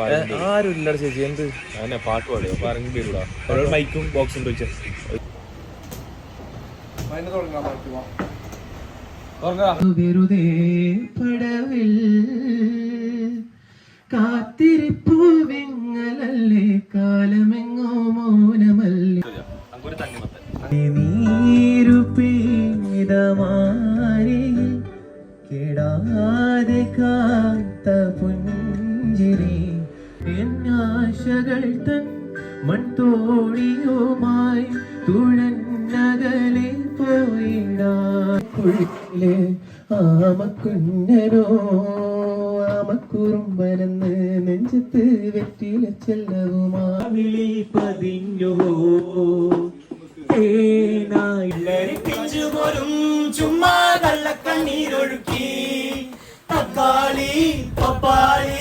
ആരും ഇല്ല ചേച്ചി. എന്ത് അങ്ങനെ പാട്ട് പാടുക പറഞ്ഞു പേരൂടാ. മൈക്കും ബോക്സും വെച്ച വെറുതെ പടവിൽ കാത്തിരിപ്പു വെങ്ങലല്ലേ കാലമെങ്ങോ മൗനമല്ലേ നീരു പെയ്തമാരി കെടാതെ കാത്ത പുഞ്ചിരി എന്നാശകൾ തൻ മൺതോണിയുമായി തുഴന്നകലെ പോയിടാക്കുള്ളിലെ ആമക്കുഞ്ഞനോ ആമക്കുറുമ്പനെന്ന് നെഞ്ചത്ത് വെറ്റില ചെല്ലവുമാവിളി പതിഞ്ഞോ പോലും ചുമ്മാ കള്ളക്കണ്ണീരൊഴുക്കി തക്കാളി പപ്പാളി